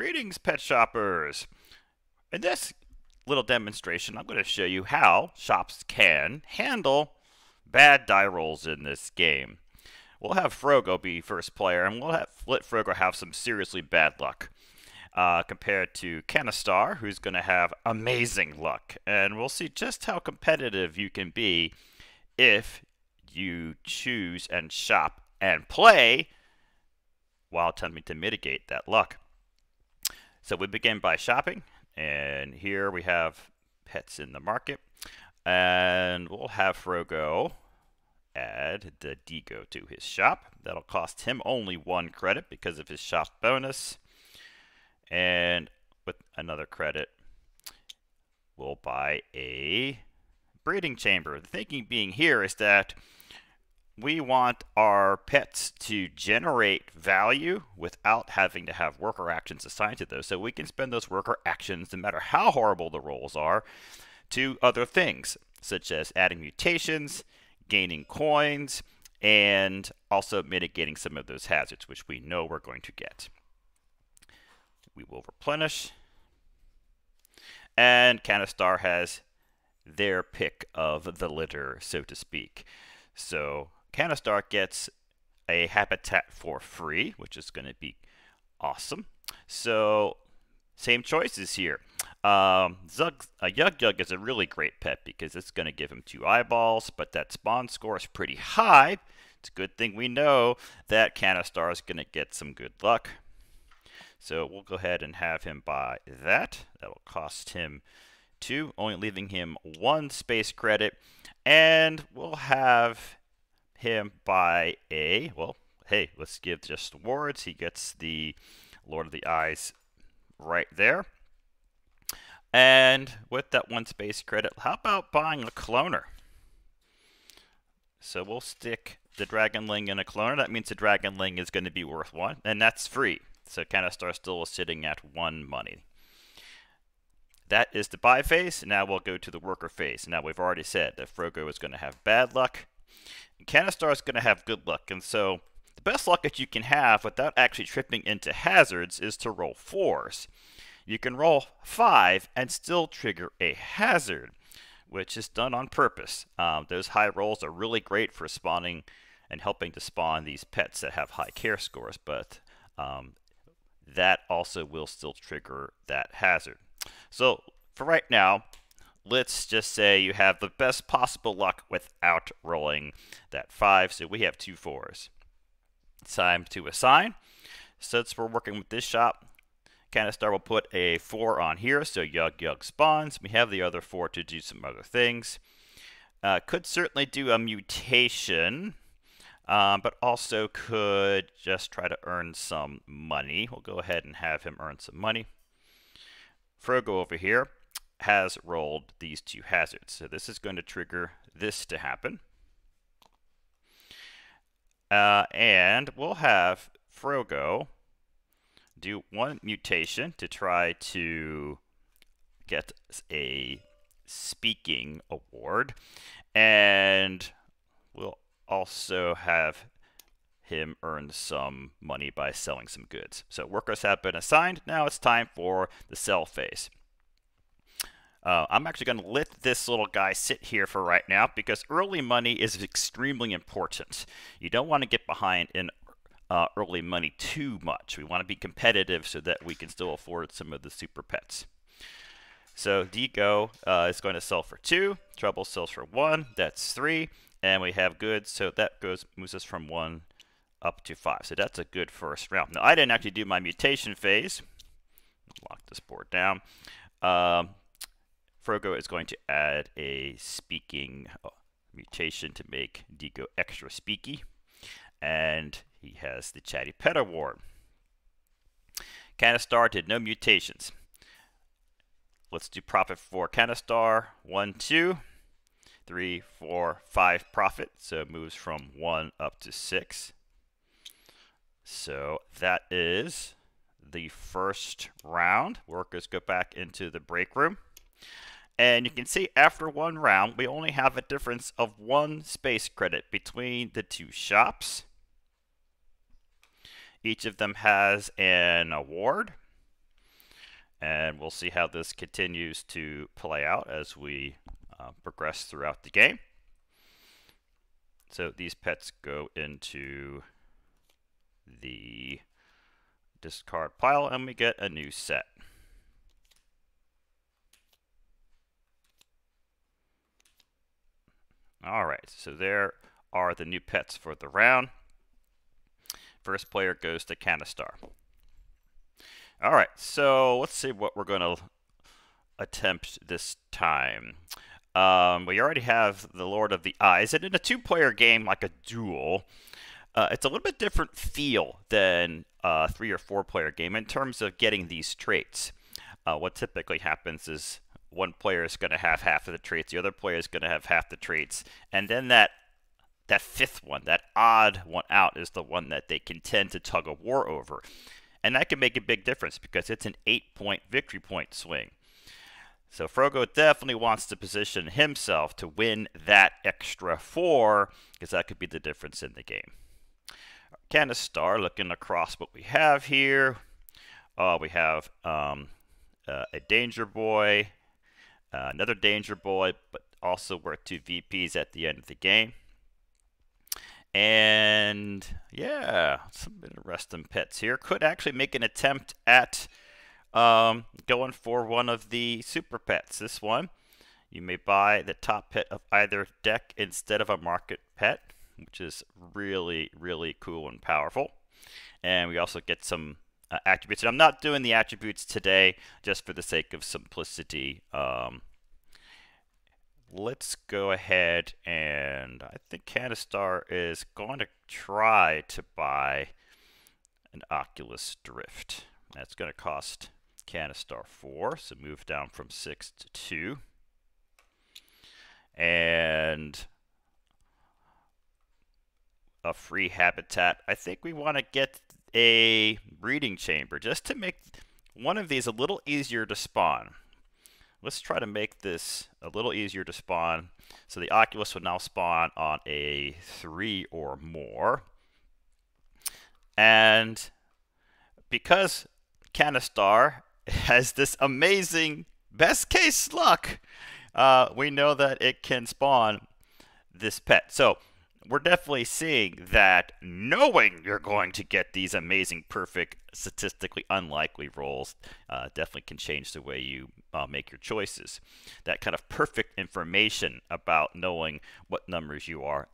Greetings, pet shoppers! In this little demonstration, I'm going to show you how shops can handle bad die rolls in this game. We'll have Frogo be first player, and let Frogo have some seriously bad luck. Compared to Canistar, who's going to have amazing luck. And we'll see just how competitive you can be if you choose and shop and play while attempting to mitigate that luck. So we begin by shopping, and here we have pets in the market, and we'll have Frogo add the Digo to his shop. That'll cost him only 1 credit because of his shop bonus, and with another credit we'll buy a breeding chamber. The thinking being here is that we want our pets to generate value without having to have worker actions assigned to those. So we can spend those worker actions, no matter how horrible the rolls are, to other things, such as adding mutations, gaining coins, and also mitigating some of those hazards, which we know we're going to get. We will replenish. And Canistar has their pick of the litter, so to speak. So Canistar gets a habitat for free, which is going to be awesome. So same choices here. Yug is a really great pet because it's going to give him 2 eyeballs, but that spawn score is pretty high. It's a good thing we know that Canistar is going to get some good luck. So we'll go ahead and have him buy that. That'll cost him 2, only leaving him 1 space credit. And we'll have him buy a, well, hey, let's give just awards. He gets the Lord of the Eyes right there. And with that 1 space credit, how about buying a cloner? So we'll stick the Dragonling in a cloner. That means the Dragonling is going to be worth 1, and that's free. So Canistar still is sitting at 1 money. That is the buy phase. Now we'll go to the worker phase. Now we've already said that Frogo is going to have bad luck. Canistar is going to have good luck, and so the best luck that you can have without actually tripping into hazards is to roll 4s. You can roll 5 and still trigger a hazard, which is done on purpose. Those high rolls are really great for spawning and helping to spawn these pets that have high care scores, but that also will still trigger that hazard. So for right now, let's just say you have the best possible luck without rolling that 5. So we have 2 4s. It's time to assign. Since we're working with this shop, Canistar will put a 4 on here, so Yug spawns. We have the other 4 to do some other things. Could certainly do a mutation, but also could just try to earn some money. We'll go ahead and have him earn some money. Frogo over here has rolled these 2 hazards. So this is going to trigger this to happen. And we'll have Frogo do 1 mutation to try to get a speaking award. And we'll also have him earn some money by selling some goods. So workers have been assigned. Now it's time for the sell phase. I'm actually going to let this little guy sit here for right now because early money is extremely important. You don't want to get behind in early money too much. We want to be competitive so that we can still afford some of the super pets. So Digo is going to sell for 2. Trouble sells for 1. That's 3. And we have goods, so that moves us from 1 up to 5. So that's a good first round. Now I didn't actually do my mutation phase. Lock this board down. Frogo is going to add a speaking mutation to make Digo extra speaky. And he has the Chatty Pet Award. Canistar did no mutations. Let's do profit for Canistar. 1, 2, 3, 4, 5 profit. So it moves from 1 up to 6. So that is the first round. Workers go back into the break room. And you can see after 1 round, we only have a difference of 1 space credit between the 2 shops. Each of them has an award. And we'll see how this continues to play out as we progress throughout the game. So these pets go into the discard pile, and we get a new set. All right, so there are the new pets for the round. First player goes to Canistar. All right, so let's see what we're going to attempt this time. We already have the Lord of the Eyes, and in a two-player game like a duel, it's a little bit different feel than a 3- or 4-player game in terms of getting these traits. What typically happens is one player is going to have half of the traits, the other player is going to have half the traits, and then that fifth one, that odd one out, is the one that they contend to tug a war over. And that can make a big difference because it's an 8-point victory point swing. So Frogo definitely wants to position himself to win that extra 4, because that could be the difference in the game. Canistar, looking across what we have here. We have a Danger Boy, another Danger Boy, but also worth 2 VPs at the end of the game. And yeah, some interesting pets here. Could actually make an attempt at going for one of the super pets. This one, you may buy the top pet of either deck instead of a market pet, which is really, really cool and powerful. And we also get some attributes. And I'm not doing the attributes today just for the sake of simplicity. Let's go ahead, and I think Canistar is going to try to buy an Oculus Drift. That's going to cost Canistar 4, so move down from 6 to 2. And a free habitat. I think we want to get a breeding chamber just to make one of these a little easier to spawn. Let's try to make this a little easier to spawn. So the Oculus will now spawn on a 3 or more. And because Canistar has this amazing best case luck, we know that it can spawn this pet. So we're definitely seeing that knowing you're going to get these amazing, perfect, statistically unlikely rolls definitely can change the way you make your choices. That kind of perfect information about knowing what numbers you are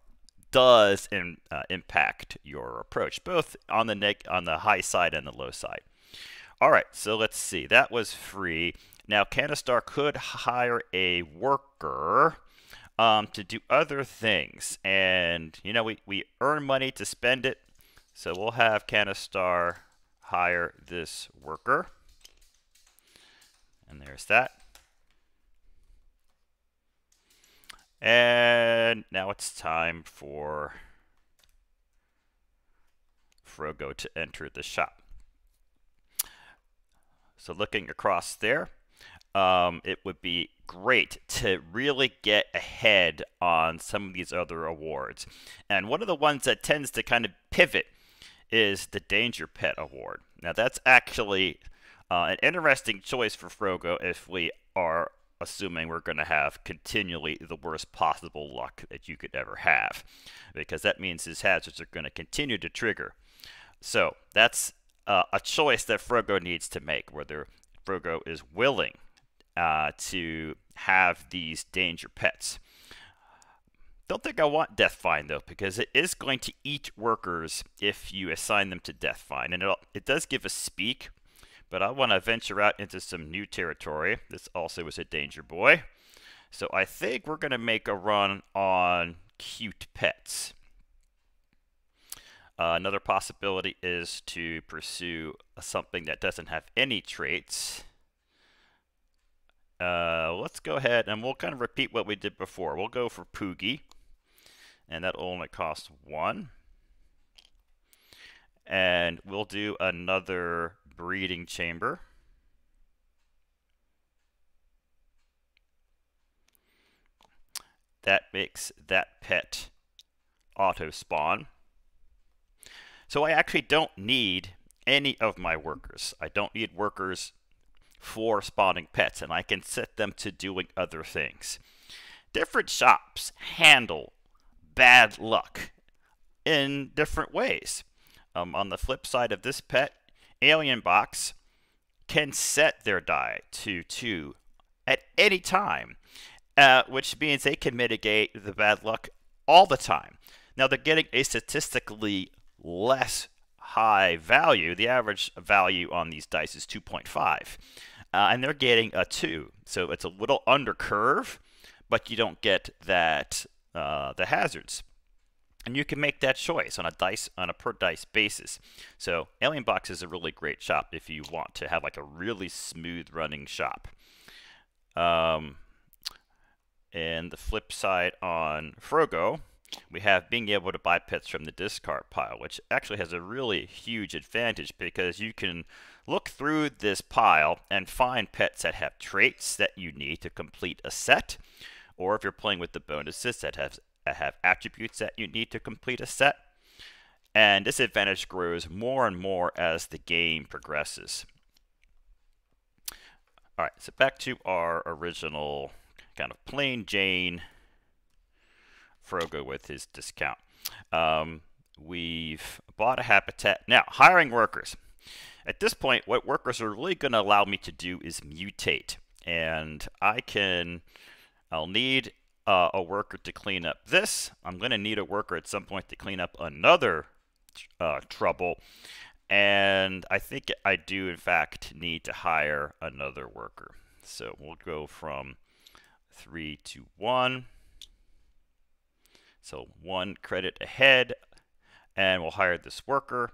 does impact your approach, both on the high side and the low side. All right, so let's see. That was free. Now, Canistar could hire a worker to do other things. And, you know, we earn money to spend it. So we'll have Canistar hire this worker. And there's that. And now it's time for Frogo to enter the shop. So looking across there, it would be great to really get ahead on some of these other awards. And one of the ones that tends to kind of pivot is the Danger Pet Award. Now that's actually an interesting choice for Frogo if we are assuming we're going to have continually the worst possible luck that you could ever have, because that means his hazards are going to continue to trigger. So that's a choice that Frogo needs to make, whether Frogo is willing to have these danger pets. Don't think I want Deathfind, though, because it is going to eat workers if you assign them to Deathfind. And it does give a speak, but I want to venture out into some new territory. This also is a Danger Boy. So I think we're going to make a run on cute pets. Another possibility is to pursue something that doesn't have any traits. Let's go ahead and we'll kind of repeat what we did before. We'll go for Poogie, and that'll only cost 1. And we'll do another breeding chamber. That makes that pet auto spawn. So I actually don't need any of my workers. I don't need workers for spawning pets, and I can set them to doing other things. Different shops handle bad luck in different ways. On the flip side of this pet, Alien Box can set their die to 2 at any time, which means they can mitigate the bad luck all the time. Now, they're getting a statistically less high value. The average value on these dice is 2.5, and they're getting a 2. So it's a little under curve, but you don't get that the hazards. And you can make that choice on a per dice basis. So Alien Box is a really great shop if you want to have like a really smooth running shop. And the flip side on Frogo, we have being able to buy pets from the discard pile, which actually has a really huge advantage because you can look through this pile and find pets that have traits that you need to complete a set, or if you're playing with the bonuses that have attributes that you need to complete a set. And this advantage grows more and more as the game progresses. All right, so back to our original kind of plain Jane Frogo with his discount. We've bought a habitat. Now, hiring workers. At this point, what workers are really going to allow me to do is mutate. And I'll need a worker to clean up this. I'm going to need a worker at some point to clean up another trouble. And I think I do, in fact, need to hire another worker. So we'll go from 3 to 1. So 1 credit ahead, and we'll hire this worker.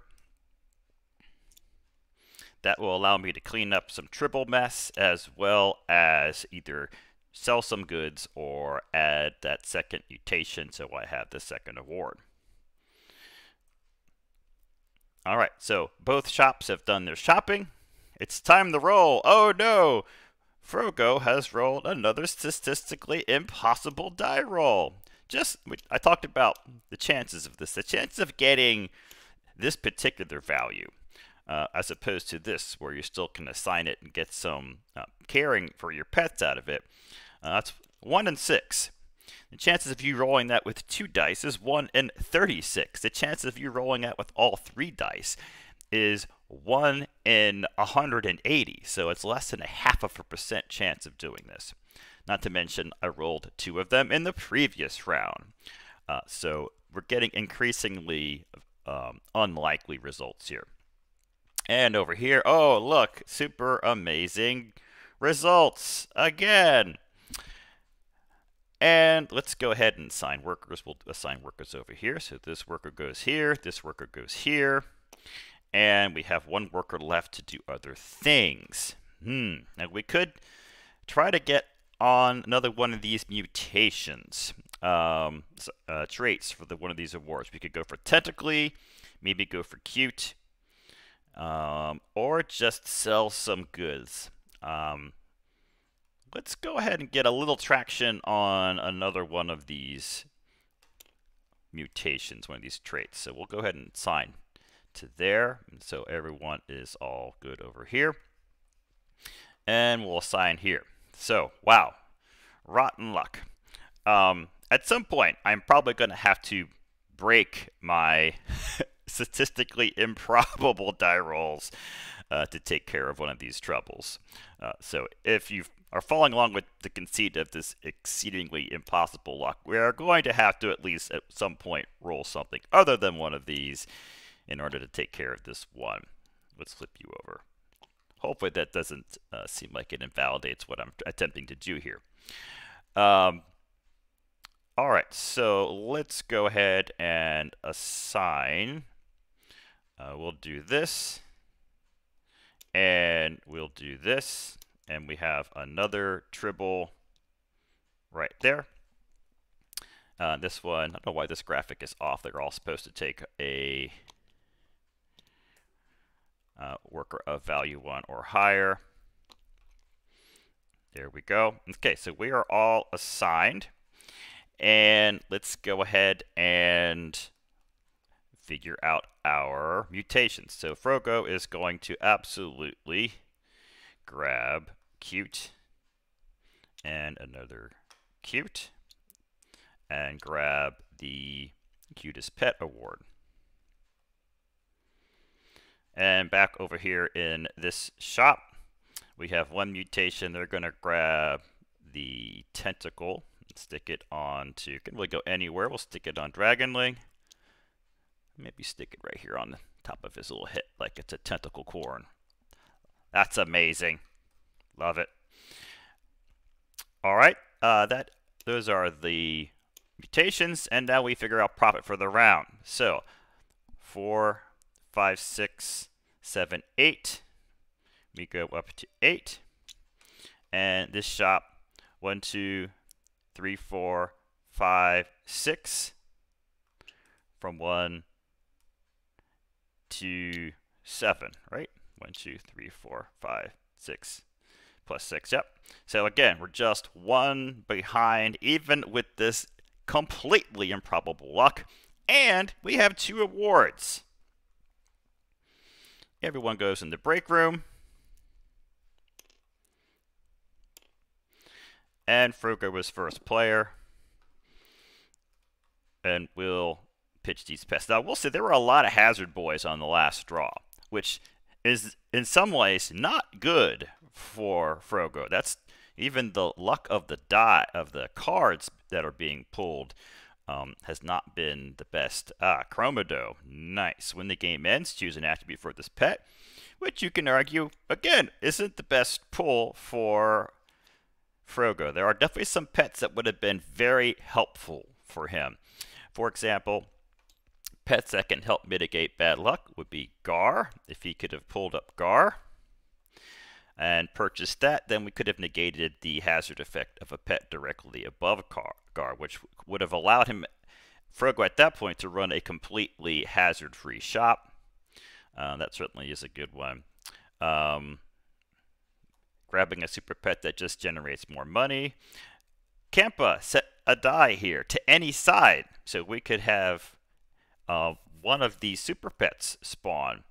That will allow me to clean up some triple mess, as well as either sell some goods or add that second mutation so I have the second award. All right, so both shops have done their shopping. It's time to roll. Oh no! Frogo has rolled another statistically impossible die roll. I talked about the chances of this. The chances of getting this particular value, as opposed to this, where you still can assign it and get some caring for your pets out of it. That's 1 in 6. The chances of you rolling that with 2 dice is 1 in 36. The chances of you rolling that with all 3 dice is 1 in 180. So it's less than 0.5% chance of doing this. Not to mention, I rolled 2 of them in the previous round. So we're getting increasingly unlikely results here. And over here, oh, look, super amazing results again. And let's go ahead and assign workers. We'll assign workers over here. So this worker goes here, this worker goes here. And we have 1 worker left to do other things. Now we could try to get on another one of these mutations, traits for one of these awards. We could go for tentacly, maybe go for cute, or just sell some goods. Let's go ahead and get a little traction on another one of these mutations, one of these traits. So we'll go ahead and assign to there. And so everyone is all good over here. And we'll assign here. So, wow, rotten luck. At some point, I'm probably going to have to break my statistically improbable die rolls to take care of one of these troubles. So if you are following along with the conceit of this exceedingly impossible luck, we are going to have to at least at some point roll something other than one of these in order to take care of this one. Let's flip you over. Hopefully that doesn't seem like it invalidates what I'm attempting to do here. All right, so let's go ahead and assign. We'll do this, and we'll do this, and we have another tribble right there. This one, I don't know why this graphic is off. They're all supposed to take a worker of value 1 or higher. There we go. Okay, so we are all assigned. And let's go ahead and figure out our mutations. So Frogo is going to absolutely grab cute and another cute and grab the cutest pet award. And back over here in this shop, we have one mutation. They're going to grab the tentacle and stick it on to, can really go anywhere. We'll stick it on Dragonling. Maybe stick it right here on the top of his little head like it's a tentacle corn. That's amazing. Love it. All right, those are the mutations, and now we figure out profit for the round. So 4, 5, 6, 7, 8. We go up to 8. And this shop, 1, 2, 3, 4, 5, 6. From 1 to 7, right? 1, 2, 3, 4, 5, 6. Plus 6, yep. So again, we're just 1 behind, even with this completely improbable luck. And we have 2 awards. Everyone goes in the break room. And Frogo was first player. And we'll pitch these pets. Now, we'll say there were a lot of hazard boys on the last draw, which is in some ways not good for Frogo. That's even the luck of the die of the cards that are being pulled has not been the best. Chromodo, nice. When the game ends, choose an attribute for this pet, which you can argue, again, isn't the best pull for Frogo. There are definitely some pets that would have been very helpful for him. For example, pets that can help mitigate bad luck would be Gar. If he could have pulled up Gar and purchased that, then we could have negated the hazard effect of a pet directly above Gar, which would have allowed him, Frogo at that point, to run a completely hazard-free shop. That certainly is a good one. Grabbing a super pet that just generates more money. Kempa set a die here to any side, so we could have one of these super pets spawn.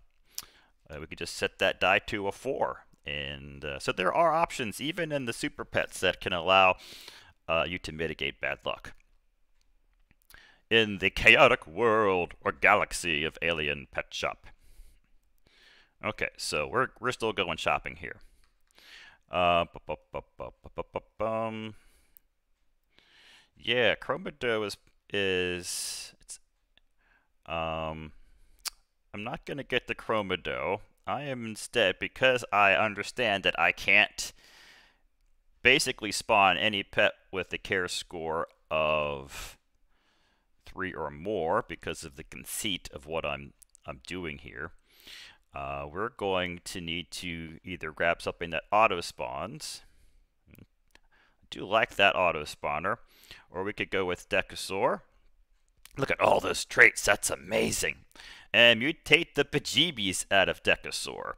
We could just set that die to a 4. And so there are options, even in the super pets, that can allow you to mitigate bad luck. In the chaotic world or galaxy of Alien Petshop. Okay, so we're still going shopping here. Yeah, Chromodo I'm not going to get the Chromodo. I am instead, because I understand that I can't basically spawn any pet with a care score of 3 or more because of the conceit of what I'm doing here. We're going to need to either grab something that auto spawns. I do like that auto spawner. Or we could go with Decasaur. Look at all those traits. That's amazing. And mutate the bejeebies out of Decasaur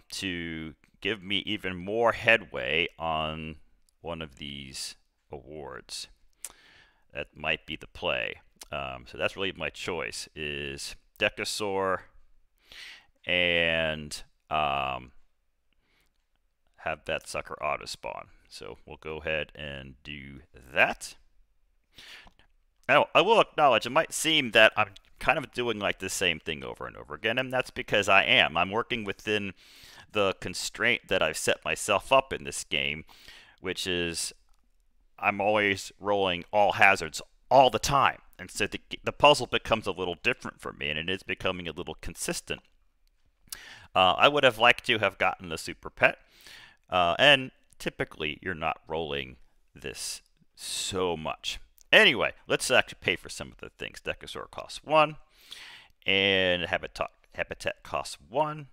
to give me even more headway on one of these awards. That might be the play. So that's really my choice, is Decasaur and have that sucker auto spawn. So we'll go ahead and do that. Now, I will acknowledge it might seem that I'm kind of doing like the same thing over and over again, and that's because I am. I'm working within the constraint that I've set myself up in this game, which is I'm always rolling all hazards all the time. And so the puzzle becomes a little different for me, and it is becoming a little consistent. I would have liked to have gotten the super pet, and typically you're not rolling this so much. Anyway, let's actually pay for some of the things. Decasaur costs 1, and Habitat costs 1.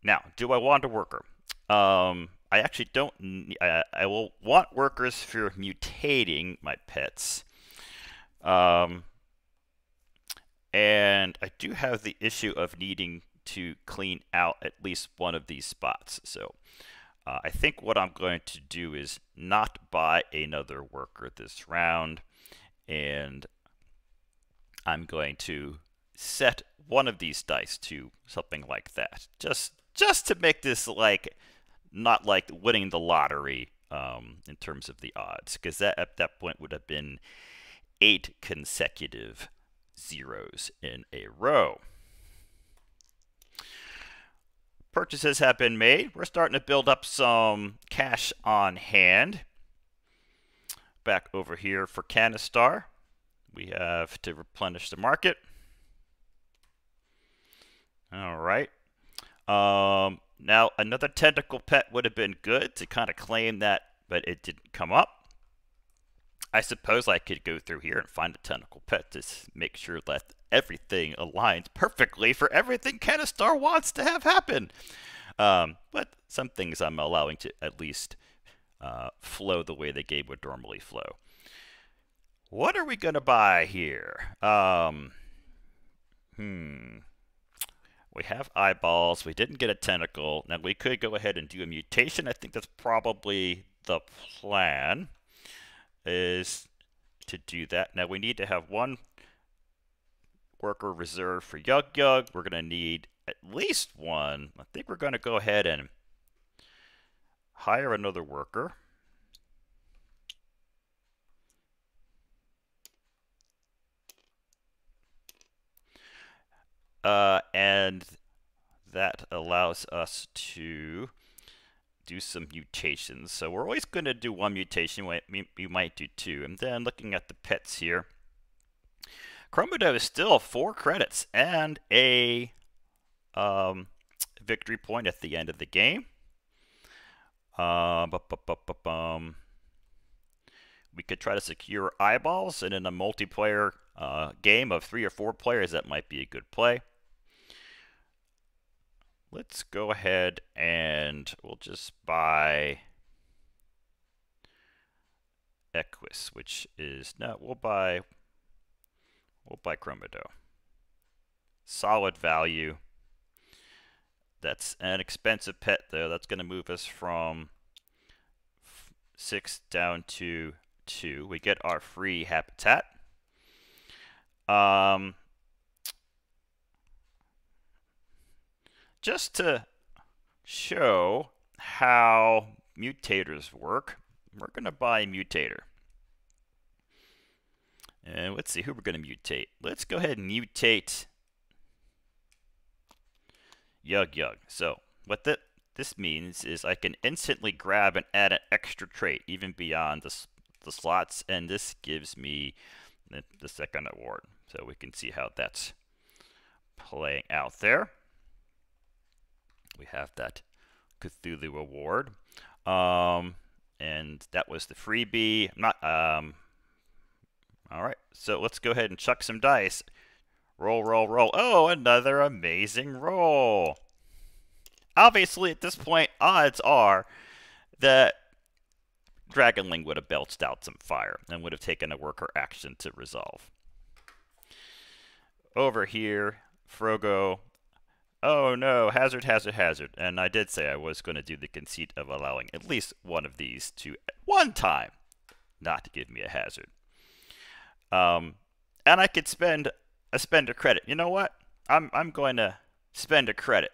Now, do I want a worker? I actually don't. I will want workers for mutating my pets. And I do have the issue of needing to clean out at least one of these spots. So I think what I'm going to do is not buy another worker this round, and I'm going to set one of these dice to something like that, just just to make this like not like winning the lottery in terms of the odds, because that at that point would have been 8 consecutive zeros in a row. Purchases have been made. We're starting to build up some cash on hand. Back over here for Canistar, we have to replenish the market. All right. Now, another tentacle pet would have been good to kind of claim that, but it didn't come up. I suppose I could go through here and find a tentacle pet to make sure that everything aligns perfectly for everything Canistar wants to have happen. But some things I'm allowing to at least flow the way the game would normally flow. What are we going to buy here? We have eyeballs. We didn't get a tentacle. Now, we could go ahead and do a mutation. I think that's probably the plan, is to do that. Now, we need to have one worker reserved for Yug Yug. We're going to need at least one. I think we're going to go ahead and hire another worker. And that allows us to do some mutations. So we're always going to do one mutation. We might do two. And then looking at the pets here, Chromodo is still 4 credits and a victory point at the end of the game. We could try to secure eyeballs, and in a multiplayer game of 3 or 4 players, that might be a good play. Let's go ahead and we'll just buy Equus, which is no, we'll buy Chromodo. Solid value. That's an expensive pet though. That's going to move us from 6 down to 2. We get our free habitat. Just to show how mutators work, we're going to buy a mutator. And let's see who we're going to mutate. Let's go ahead and mutate Yug Yug. So what this means is I can instantly grab and add an extra trait even beyond the slots, and this gives me the second award. So we can see how that's playing out there. We have that Cthulhu award, and that was the freebie. All right, so let's go ahead and chuck some dice. Roll, roll, roll. Oh, another amazing roll. Obviously, at this point, odds are that Dragonling would have belched out some fire and would have taken a worker action to resolve. Over here, Frogo. Oh no, hazard, hazard, hazard. And I did say I was going to do the conceit of allowing at least one of these to, at one time, not to give me a hazard. And I could spend a credit. You know what? I'm going to spend a credit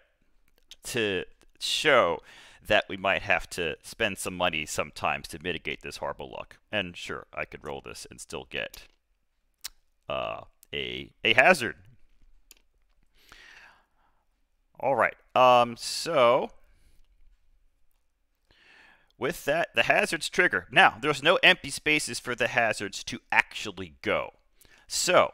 to show that we might have to spend some money sometimes to mitigate this horrible luck. And sure, I could roll this and still get a hazard. All right, so with that, the hazards trigger. Now, there's no empty spaces for the hazards to actually go. So,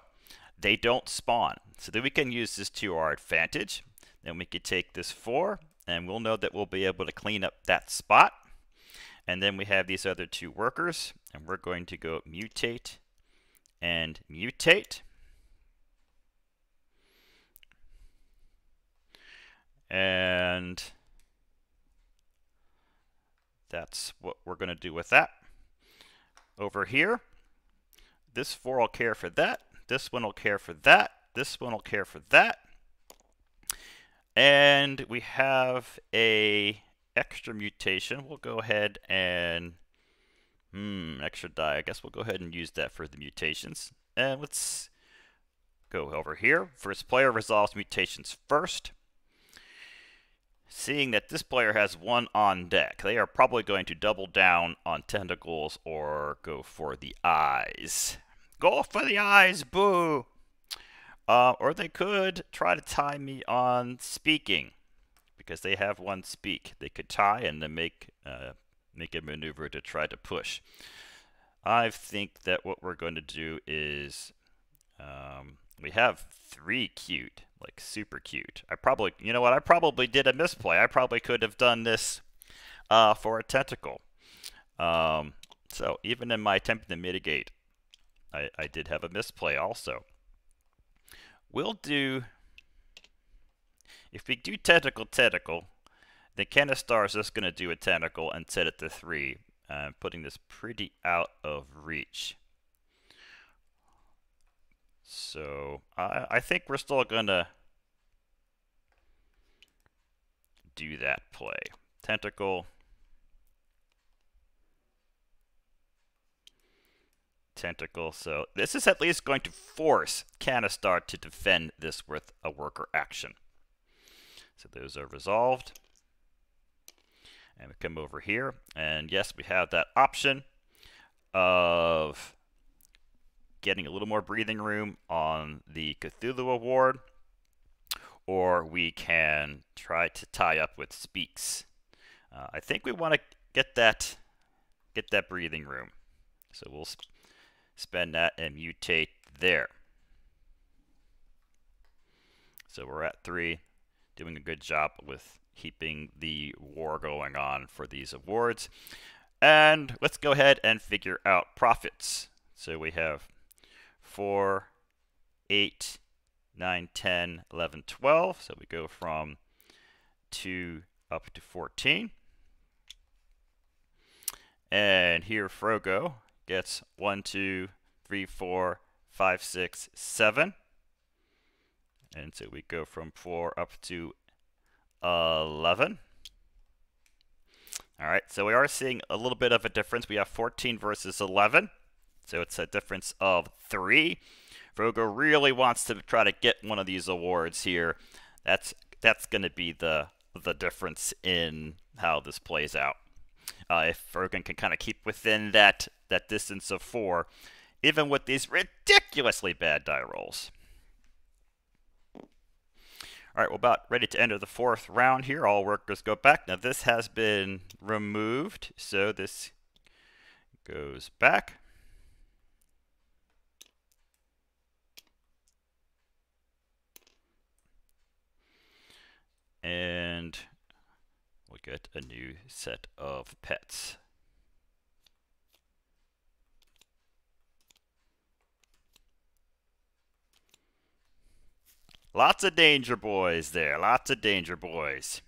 they don't spawn. So then we can use this to our advantage. Then we could take this 4, and we'll know that we'll be able to clean up that spot. And then we have these other 2 workers, and we're going to go mutate and mutate. And that's what we're going to do with that. Over here, this 4 will care for that. This one will care for that. This one will care for that. And we have a extra mutation. We'll go ahead and extra die. I guess we'll go ahead and use that for the mutations. And let's go over here. First player resolves mutations first. seeing that this player has one on deck, they are probably going to double down on tentacles or go for the eyes. Go for the eyes, boo! Or they could try to tie me on speaking, because they have one speak. They could tie and then make a maneuver to try to push. I think that what we're going to do is we have 3 cute, like super cute. You know what? I probably did a misplay. I probably could have done this for a tentacle. So even in my attempt to mitigate, I did have a misplay also. We'll do, if we do tentacle, then Canistar is just going to do a tentacle and set it to 3, putting this pretty out of reach. So I think we're still going to do that play. Tentacle. Tentacle. So this is at least going to force Canistar to defend this with a worker action. So those are resolved. And we come over here, and yes, we have that option of getting a little more breathing room on the Cthulhu award, or we can try to tie up with speaks. I think we want to get that breathing room. So we'll spend that and mutate there. So we're at 3, doing a good job with keeping the war going on for these awards. And let's go ahead and figure out profits. So we have 4, 8, 9, 10, 11, 12. So we go from 2 up to 14. And here Frogo gets 1, 2, 3, 4, 5, 6, 7. And so we go from 4 up to 11. All right, so we are seeing a little bit of a difference. We have 14 versus 11. So it's a difference of 3. Frogo really wants to try to get one of these awards here. That's going to be the difference in how this plays out. If Frogo can kind of keep within that distance of 4, even with these ridiculously bad die rolls. All right, we're about ready to enter the 4th round here. All workers go back. Now this has been removed, so this goes back. And we'll get a new set of pets. Lots of danger boys there. Lots of danger boys.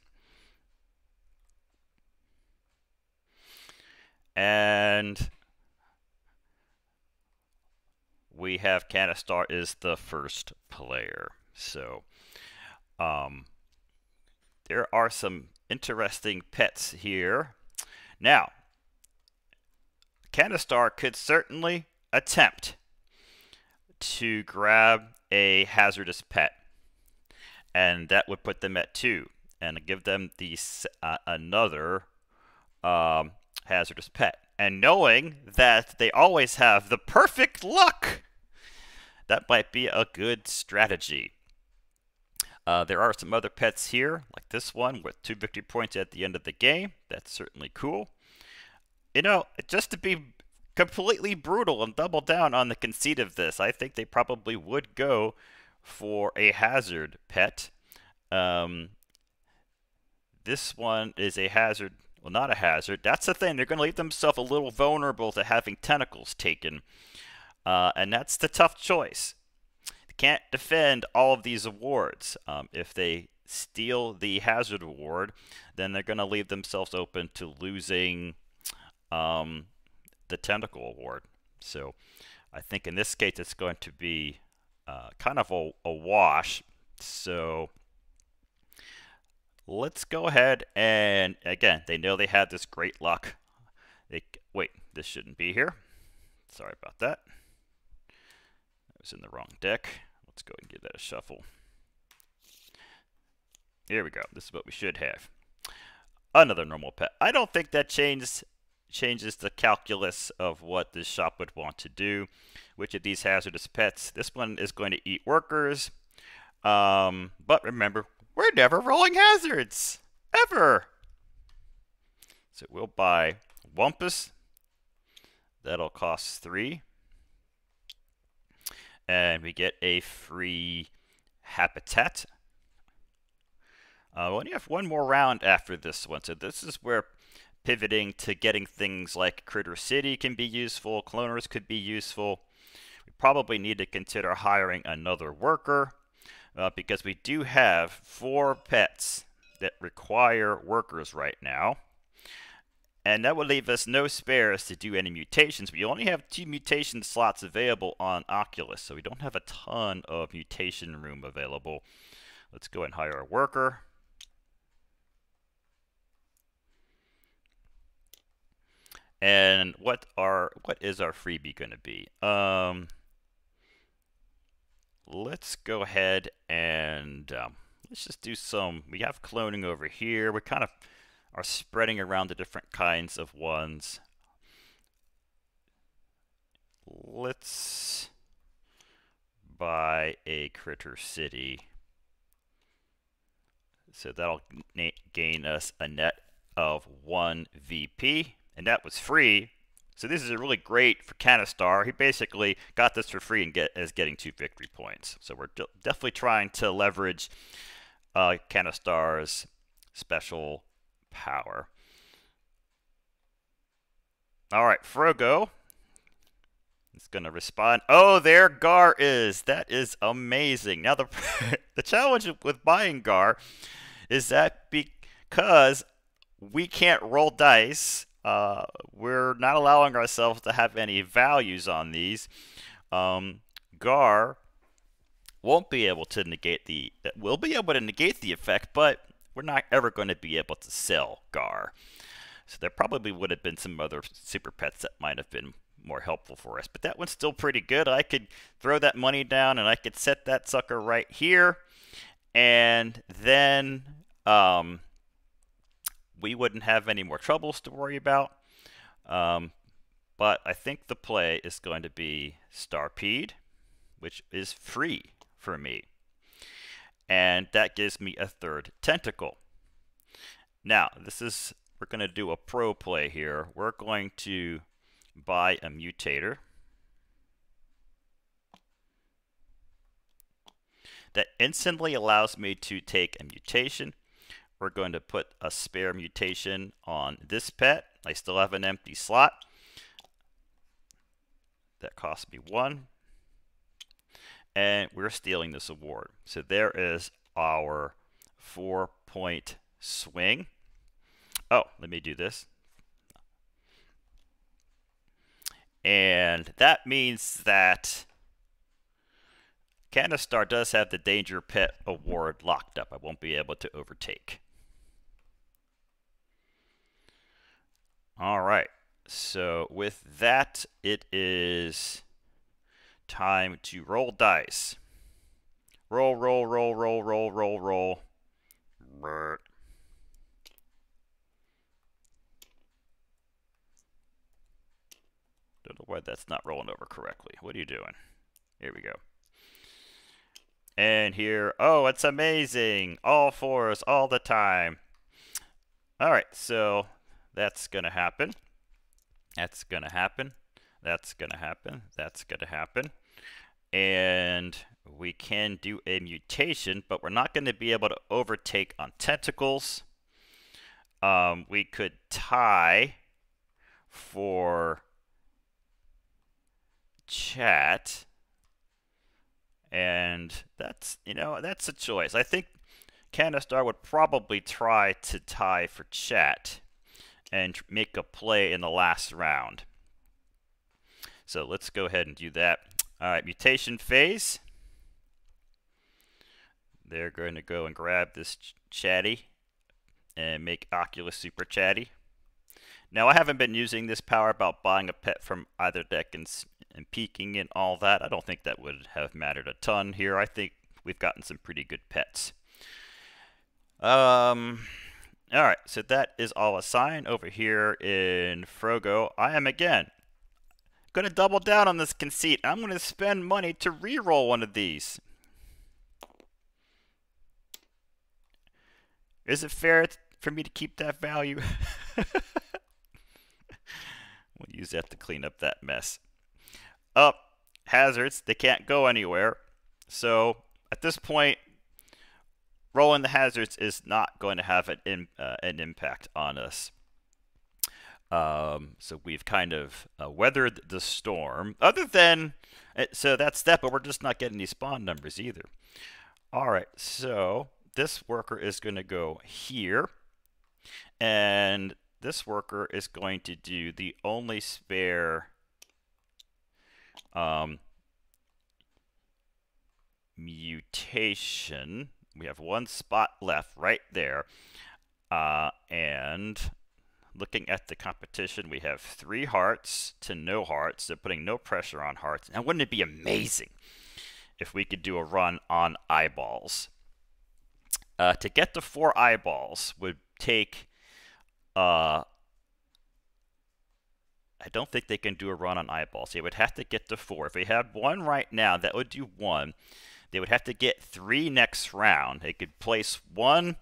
And we have Canistar is the first player. So there are some interesting pets here. Now, Canistar could certainly attempt to grab a hazardous pet, and that would put them at 2 and give them another hazardous pet. And knowing that they always have the perfect luck, that might be a good strategy. There are some other pets here, like this one with 2 victory points at the end of the game. That's certainly cool. You know, just to be completely brutal and double down on the conceit of this, I think they probably would go for a hazard pet. This one is a hazard. Well, not a hazard. That's the thing. They're going to leave themselves a little vulnerable to having tentacles taken. And that's the tough choice. They can't defend all of these awards. If they steal the hazard award, then they're going to leave themselves open to losing the tentacle award. So I think in this case it's going to be kind of a wash. So let's go ahead and, again, they know they had this great luck. Wait, this shouldn't be here. Sorry about that. I was in the wrong deck. Let's go and give that a shuffle. Here we go. This is what we should have. Another normal pet. I don't think that changes the calculus of what this shop would want to do. Which of these hazardous pets? This one is going to eat workers. But remember, we're never rolling hazards. Ever. So we'll buy Wumpus. That'll cost 3. And we get a free habitat. We only have one more round after this one. So this is where pivoting to getting things like Critter City can be useful. Cloners could be useful. We probably need to consider hiring another worker because we do have 4 pets that require workers right now. And that would leave us no spares to do any mutations. We only have 2 mutation slots available on Oculus, so we don't have a ton of mutation room available. Let's go and hire a worker. And what is our freebie going to be? Let's go ahead and let's just do some. We have cloning over here. We kind of are spreading around the different kinds of ones. Let's buy a Critter City. So that'll gain us a net of 1 VP. And that was free. So this is really great for Canistar. He basically got this for free and is getting 2 victory points. So we're definitely trying to leverage Canistar's special power. All right, Frogo is going to respond. Oh, there Gar is. That is amazing. Now the challenge with buying Gar is that because we can't roll dice, we're not allowing ourselves to have any values on these. Gar won't be able to negate we'll be able to negate the effect, but we're not ever going to be able to sell Gar. So there probably would have been some other super pets that might have been more helpful for us. But that one's still pretty good. I could throw that money down and I could set that sucker right here. And then we wouldn't have any more troubles to worry about. But I think the play is going to be Starpede, which is free for me. And that gives me a 3rd tentacle. Now, we're going to do a pro play here. We're going to buy a mutator. That instantly allows me to take a mutation. We're going to put a spare mutation on this pet. I still have an empty slot. That cost me 1. And we're stealing this award. So there is our 4-point swing. Oh, let me do this. And that means that Canistar does have the Danger Pet Award locked up. I won't be able to overtake. All right. So with that, it is time to roll dice. Roll, roll, roll, roll, roll, roll, roll. Brr. Don't know why that's not rolling over correctly. What are you doing? Here we go. And here, oh, it's amazing. All 4s all the time. All right, so that's going to happen. That's going to happen. That's going to happen. That's going to happen. And we can do a mutation, but we're not going to be able to overtake on tentacles. We could tie for chat. And that's a choice. I think Canistar would probably try to tie for chat and make a play in the last round. So let's go ahead and do that. All right, mutation phase. They're going to go and grab this chatty and make Oculus super chatty. Now, I haven't been using this power about buying a pet from either deck and peeking and all that. I don't think that would have mattered a ton here. I think we've gotten some pretty good pets. All right, so that is all assigned over here in Frogo. I am again going to double down on this conceit. I'm going to spend money to re-roll one of these. Is it fair for me to keep that value? We'll use that to clean up that mess. Hazards, they can't go anywhere. So at this point, rolling the hazards is not going to have an impact on us. So we've kind of weathered the storm. Other than, so that's that, but we're just not getting these spawn numbers either. All right, so this worker is going to go here. And this worker is going to do the only spare mutation. We have one spot left right there. And looking at the competition, we have 3 hearts to no hearts. So putting no pressure on hearts. Now, wouldn't it be amazing if we could do a run on eyeballs? To get to 4 eyeballs would take... I don't think they can do a run on eyeballs. They would have to get to 4. If they had 1 right now, that would do 1. They would have to get 3 next round. They could place 1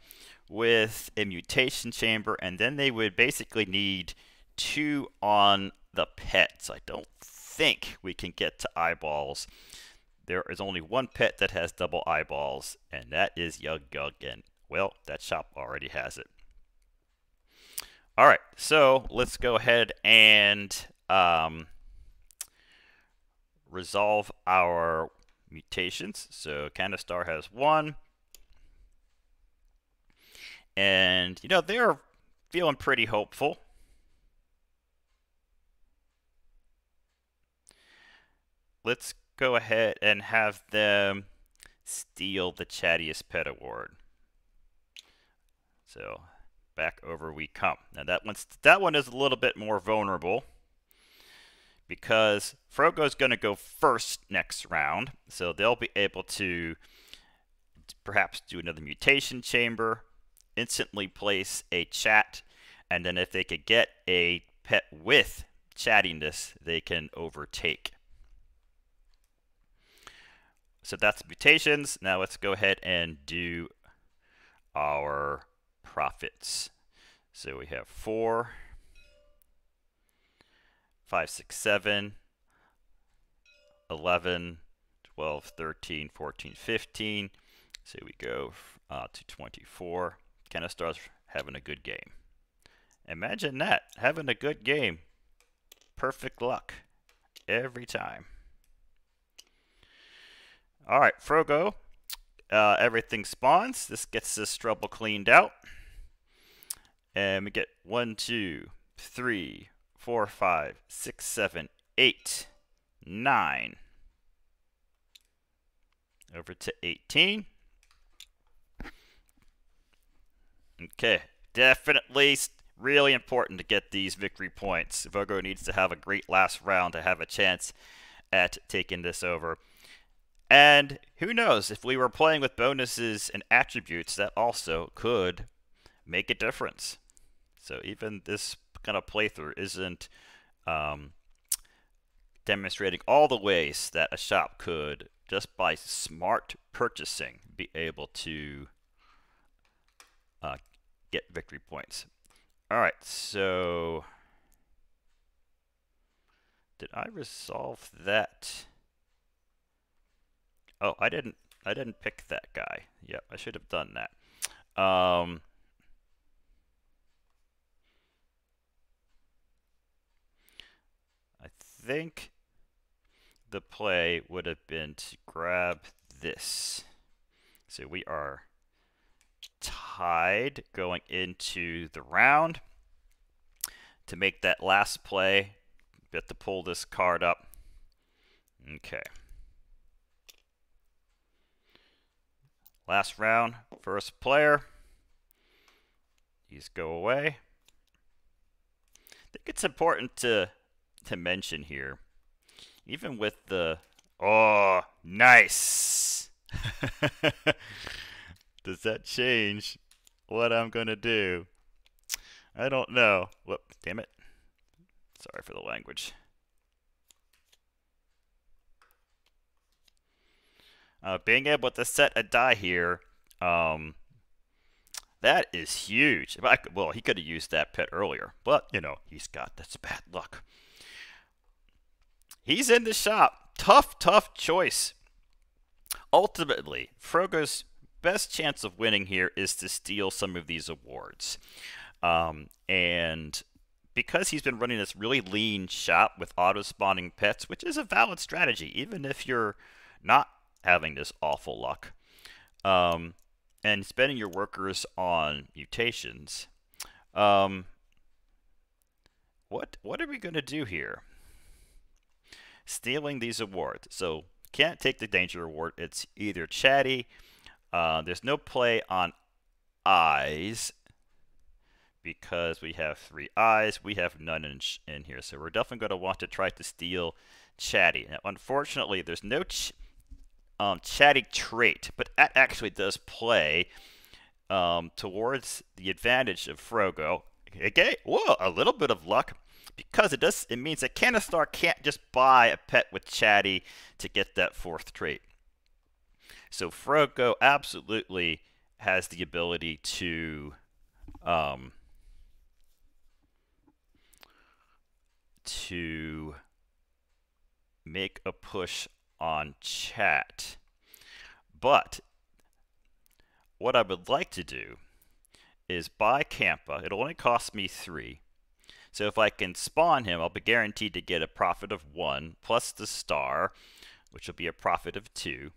with a mutation chamber, and then they would basically need 2 on the pets. I don't think we can get to eyeballs. There is only 1 pet that has double eyeballs, and that is Yug Yug, and well, that shop already has it. All right, so let's go ahead and resolve our mutations. So Canistar has 1. And, you know, they're feeling pretty hopeful. Let's go ahead and have them steal the Chattiest Pet Award. So back over we come. Now that one is a little bit more vulnerable because Frogo's going to go first next round, so they'll be able to perhaps do another mutation chamber, instantly place a chat, and then if they could get a pet with chattiness, they can overtake. So that's mutations. Now let's go ahead and do our profits. So we have 4, 5, 6, 7, 11, 12, 13, 14, 15. So we go to 24. Canistar's having a good game. Imagine that, having a good game. Perfect luck every time. All right, Frogo. Everything spawns. This gets this trouble cleaned out. And we get 1, 2, 3, 4, 5, 6, 7, 8, 9. Over to 18. Okay, definitely really important to get these victory points. Frogo needs to have a great last round to have a chance at taking this over. And who knows, if we were playing with bonuses and attributes, that also could make a difference. So even this kind of playthrough isn't demonstrating all the ways that a shop could, just by smart purchasing, be able to get victory points. All right, so did I resolve that? Oh, I didn't pick that guy. Yep, I should have done that. I think the play would have been to grab this. So we are tied going into the round. To make that last play, we have to pull this card up. Okay. Last round, first player. These go away. I think it's important to mention here, even with the, oh, nice. Does that change? what I'm going to do. I don't know. Whoop, damn it. Sorry for the language. Being able to set a die here, that is huge. Well, he could have used that pet earlier, but, you know, he's got this bad luck. He's in the shop. Tough, tough choice. Ultimately, Frogo's best chance of winning here is to steal some of these awards. And because he's been running this really lean shop with auto-spawning pets, which is a valid strategy, even if you're not having this awful luck, and spending your workers on mutations, what are we going to do here? Stealing these awards. So can't take the danger award. It's either chatty. There's no play on eyes because we have 3 eyes. We have none in here. So we're definitely going to want to try to steal chatty. Now, unfortunately, there's no chatty trait, but that actually does play towards the advantage of Frogo. Okay, whoa, a little bit of luck. Because it means that Canistar can't just buy a pet with chatty to get that 4th trait. So Frogo absolutely has the ability to make a push on chat. But what I would like to do is buy Campa. It'll only cost me 3. So if I can spawn him, I'll be guaranteed to get a profit of 1 plus the star, which will be a profit of 2.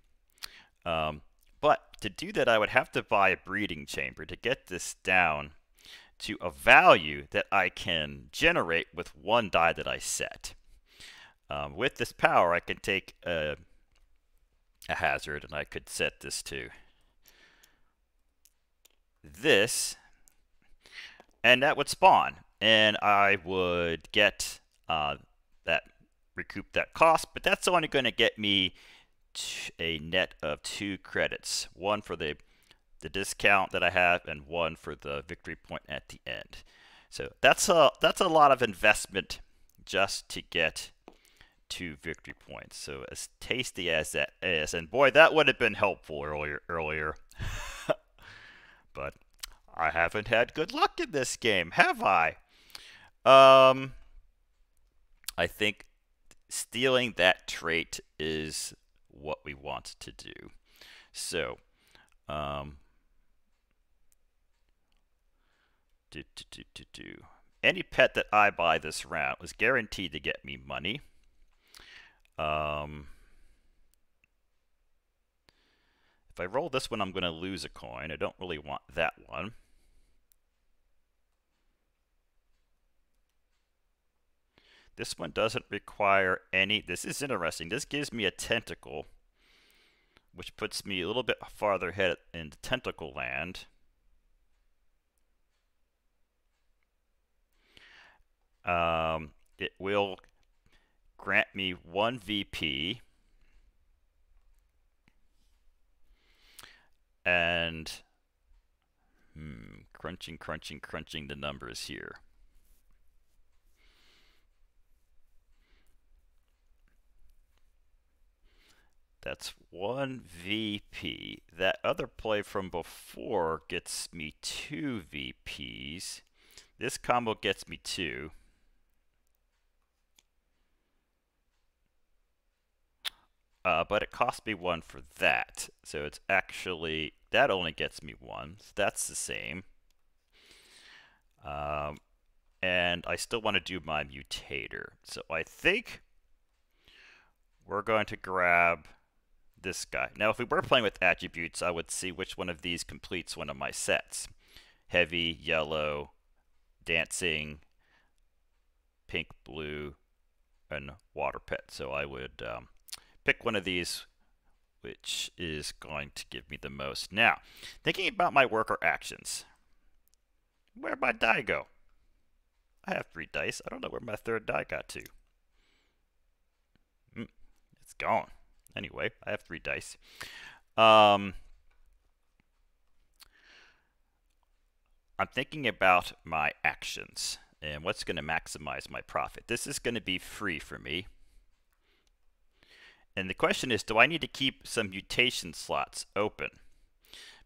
But to do that, I would have to buy a breeding chamber to get this down to a value that I can generate with 1 die that I set. With this power, I can take a hazard, and I could set this to this, and that would spawn. And I would get recoup that cost, but that's only going to get me a net of 2 credits. 1 for the discount that I have, and 1 for the victory point at the end. So that's a lot of investment just to get 2 victory points. So as tasty as that is, and boy, that would have been helpful earlier. But I haven't had good luck in this game, have I? I think stealing that trait is what we want to do. So, any pet that I buy this round is guaranteed to get me money. If I roll this one, I'm going to lose a coin. I don't really want that one. This one doesn't require any. This is interesting. This gives me a tentacle, which puts me a little bit farther ahead in tentacle land. It will grant me 1 VP. And crunching the numbers here. That's 1 VP. That other play from before gets me 2 VPs. This combo gets me 2. But it cost me 1 for that. So it's actually, that only gets me 1. So that's the same. And I still want to do my mutator. So I think we're going to grab this guy. Now, if we were playing with attributes, I would see which one of these completes one of my sets. Heavy, yellow, dancing, pink, blue, and water pet. So I would pick one of these, which is going to give me the most. Now, thinking about my worker actions. Where'd my die go? I have 3 dice. I don't know where my 3rd die got to. It's gone. Anyway, I have 3 dice. I'm thinking about my actions and what's going to maximize my profit. This is going to be free for me. And the question is, do I need to keep some mutation slots open?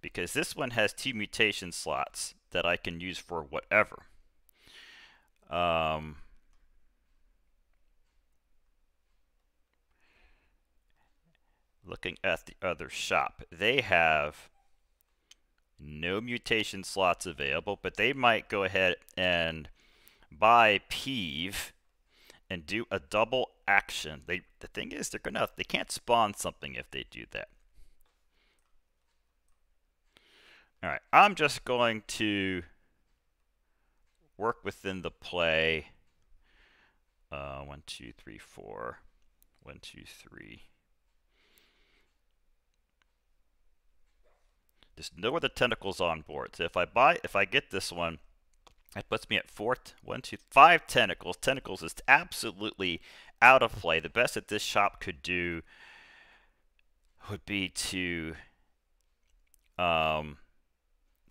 Because this one has 2 mutation slots that I can use for whatever. Looking at the other shop, they have no mutation slots available, but they might go ahead and buy Peeve and do a double action. The thing is, they can't spawn something if they do that. All right, I'm just going to work within the play. 1, 2, 3, 4. 1, 2, 3. There's no other tentacles on board. So if I get this one, that puts me at 5 tentacles. Tentacles is absolutely out of play. The best that this shop could do would be to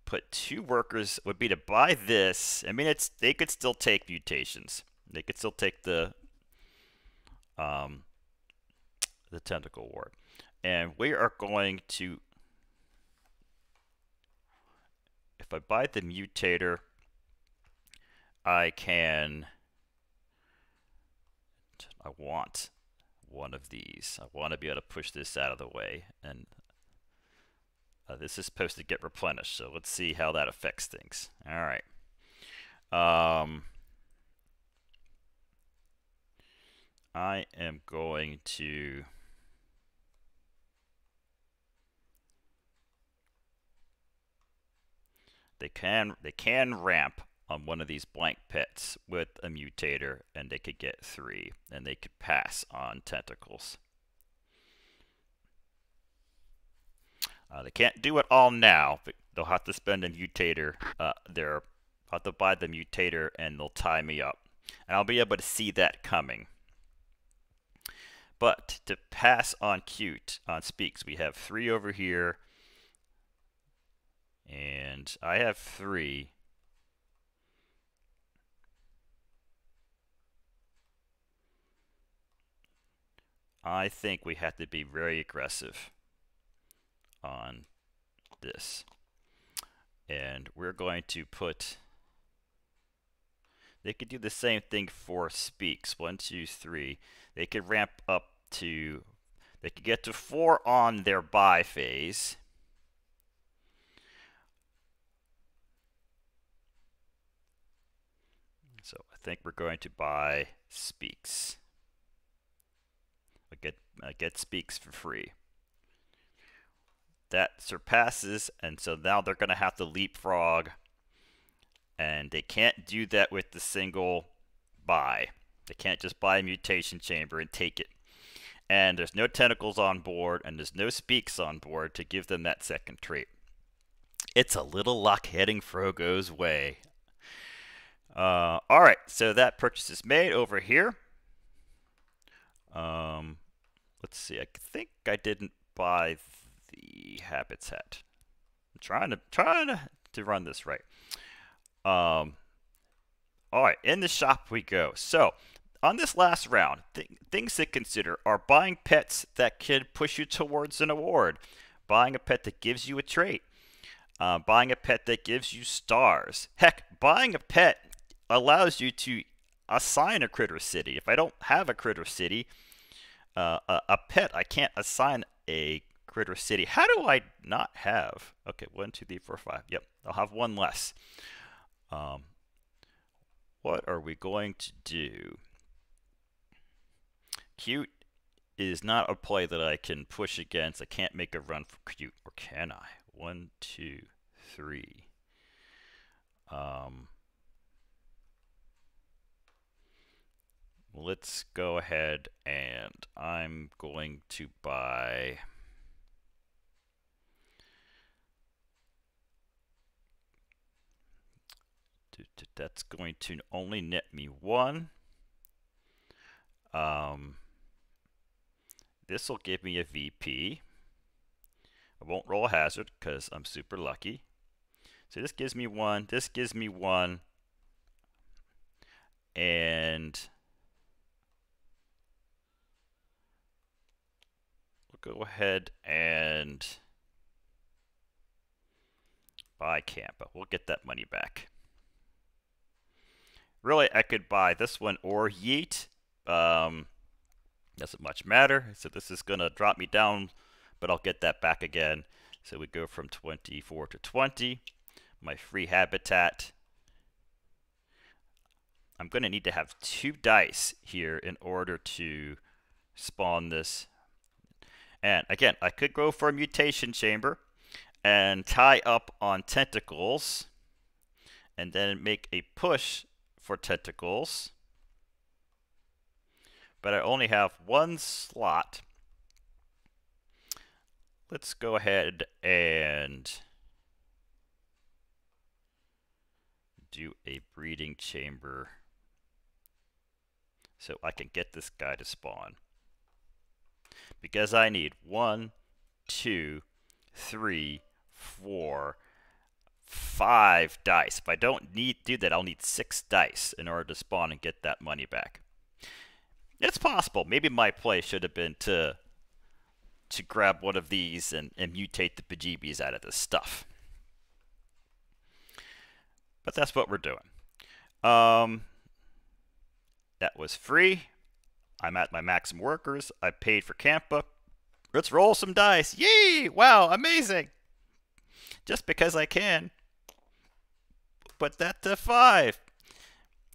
put 2 workers. Would be to buy this. I mean, they could still take mutations. They could still take the tentacle ward, and we are going to. If I buy the mutator, I want one of these. I want to be able to push this out of the way, and this is supposed to get replenished, so let's see how that affects things. All right. I am going to they can ramp on one of these blank pets with a mutator, and they could get 3, and they could pass on tentacles. They can't do it all now, but they'll have to spend a mutator. They'll have to buy the mutator, and they'll tie me up, and I'll be able to see that coming. But to pass on Speaks, we have 3 over here, and I have 3. I think we have to be very aggressive on this. And we're going to put, they could do the same thing for Speaks. 1, 2, 3. They could ramp up to, they could get to 4 on their buy phase. So I think we're going to buy Speaks. I get Speaks for free. That surpasses, and so now they're going to have to leapfrog, and they can't do that with the single buy. They can't just buy a mutation chamber and take it. And there's no tentacles on board, and there's no Speaks on board to give them that second trait. It's a little luck heading Frogo's way. All right, so that purchase is made over here. Let's see. I think I didn't buy the habits hat. I'm trying to run this right. All right, in the shop we go. So on this last round, things to consider are buying pets that can push you towards an award, buying a pet that gives you a trait, buying a pet that gives you stars. Heck, buying a pet allows you to assign a critter city. If I don't have a critter city, a pet, I can't assign a critter city. How do I not have? Okay, 1, 2, 3, 4, 5. Yep, I'll have 1 less. What are we going to do? Cute is not a play that I can push against. I can't make a run for Cute, or can I? 1, 2, 3. Let's go ahead, and I'm going to buy that's going to only net me 1. This will give me a VP. I won't roll a hazard because I'm super lucky. So this gives me 1, this gives me 1, and we'll go ahead and buy Campa. We'll get that money back. Really, I could buy this one or Yeet. Doesn't much matter. So this is going to drop me down, but I'll get that back again. So we go from 24 to 20. My free habitat. I'm going to need to have 2 dice here in order to spawn this. And again, I could go for a mutation chamber and tie up on tentacles and then make a push for tentacles. But I only have 1 slot. Let's go ahead and do a breeding chamber so I can get this guy to spawn. Because I need 1, 2, 3, 4, 5 dice. If I don't do that, I'll need 6 dice in order to spawn and get that money back. It's possible. Maybe my play should have been to grab one of these and mutate the bejeebies out of this stuff. But that's what we're doing. That was free. I'm at my maximum workers. I paid for Campa. Let's roll some dice. Yay! Wow, amazing. Just because I can. Put that to 5.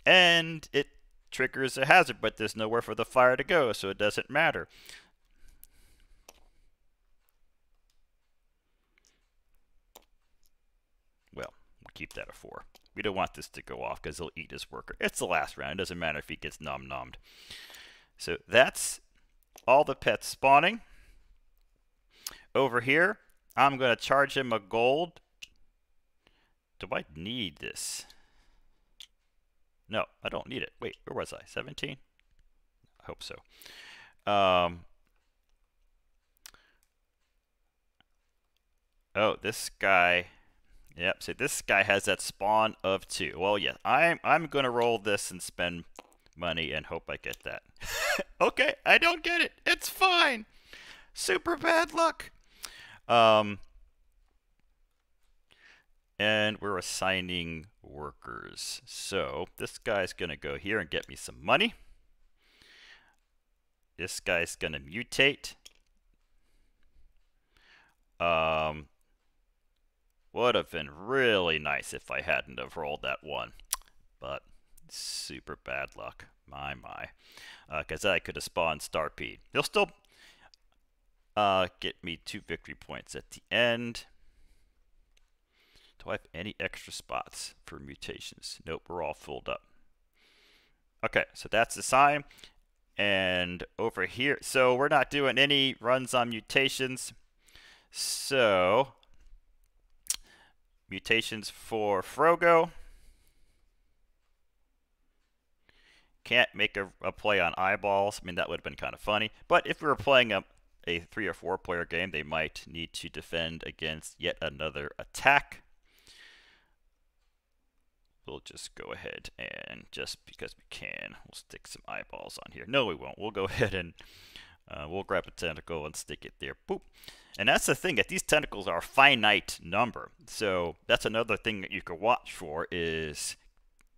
And it triggers a hazard, but there's nowhere for the fire to go, so it doesn't matter. Well, we'll keep that a 4. We don't want this to go off because he'll eat his worker. It's the last round. It doesn't matter if he gets nom-nommed. So that's all the pets spawning. Over here, I'm going to charge him a gold. Do I need this? No, I don't need it. Wait, where was I? 17? I hope so. Oh, this guy. Yep, so this guy has that spawn of 2. Well, yeah, I'm going to roll this and spend money and hope I get that. Okay, I don't get it. It's fine. Super bad luck. And we're assigning workers. So this guy's going to go here and get me some money. This guy's going to mutate. Would have been really nice if I hadn't have rolled that 1. But super bad luck. My. Because I could have spawned Starpede. He'll still get me 2 victory points at the end. Do I have any extra spots for mutations? Nope, we're all filled up. Okay, so that's the sign. And over here, so we're not doing any runs on mutations. So, mutations for Frogo. Can't make a play on eyeballs. I mean, that would have been kind of funny. But if we were playing a 3 or 4 player game, they might need to defend against yet another attack. We'll just go ahead and, just because we can, we'll stick some eyeballs on here. No, we won't. We'll go ahead and we'll grab a tentacle and stick it there. Boop. And that's the thing, that these tentacles are a finite number. So that's another thing that you can watch for is,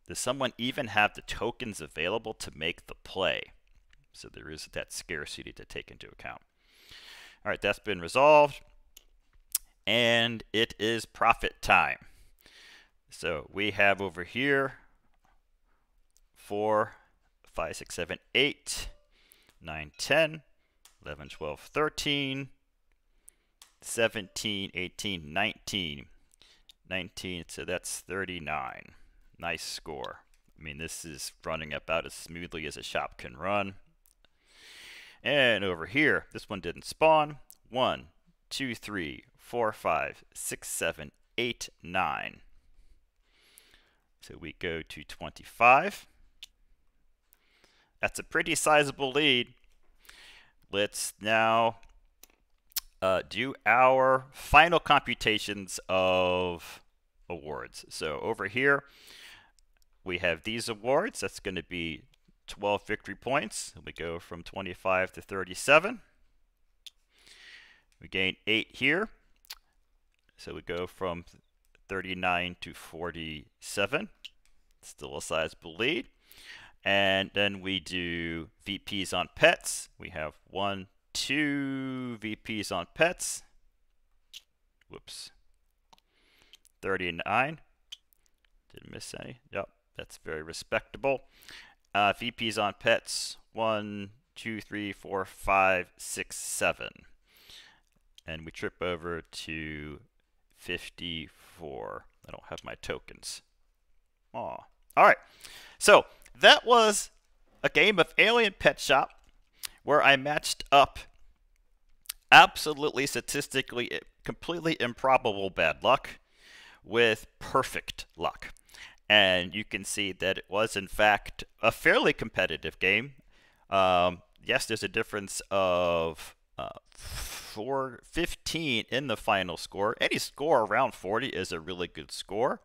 does someone even have the tokens available to make the play? So there is that scarcity to take into account. All right, that's been resolved. And it is profit time. So we have over here 4, 5, 6, 7, 8, 9, 10, 11, 12, 13, 17, 18, 19. 19, so that's 39. Nice score. I mean, this is running about as smoothly as a shop can run. And over here, this one didn't spawn. 1, 2, 3, 4, 5, 6, 7, 8, 9. So we go to 25. That's a pretty sizable lead. Let's now do our final computations of awards. So over here, we have these awards. That's going to be 12 victory points. We go from 25 to 37. We gain 8 here. So we go from 39 to 47. Still a sizable lead. And then we do VPs on pets. We have 1, 2 VPs on pets. Whoops. 39. Didn't miss any. Yep, that's very respectable. VPs on pets. 1, 2, 3, 4, 5, 6, 7. And we trip over to 54. I don't have my tokens. Aw. All right. So that was a game of Alien Pet Shop where I matched up absolutely statistically completely improbable bad luck with perfect luck. And you can see that it was, in fact, a fairly competitive game. Yes, there's a difference of 15 in the final score. Any score around 40 is a really good score.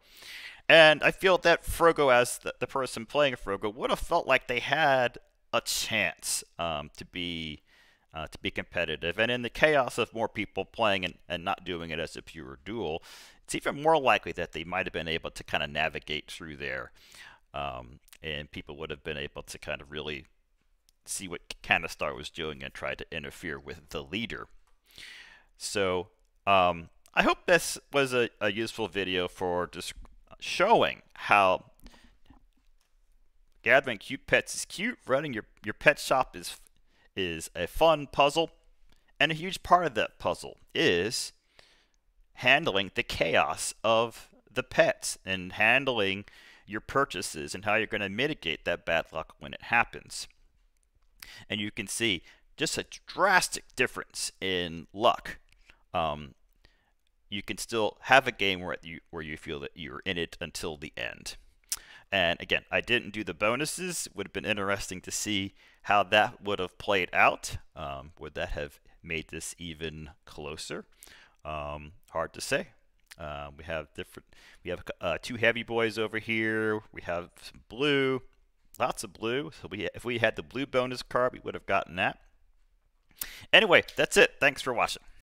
And I feel that Frogo, as the person playing Frogo, would have felt like they had a chance to be competitive. And in the chaos of more people playing and not doing it as a pure duel, it's even more likely that they might have been able to kind of navigate through there. And people would have been able to kind of really see what Canistar was doing and try to interfere with the leader. So I hope this was a useful video for just showing how gathering cute pets is cute. Running your pet shop is a fun puzzle, and a huge part of that puzzle is handling the chaos of the pets and handling your purchases and how you're going to mitigate that bad luck when it happens. And you can see just a drastic difference in luck. You can still have a game where you feel that you're in it until the end. And again, I didn't do the bonuses. It would have been interesting to see how that would have played out. Would that have made this even closer? Hard to say. We have 2 heavy boys over here. We have some blue, lots of blue. So if we had the blue bonus card, we would have gotten that. Anyway, that's it. Thanks for watching.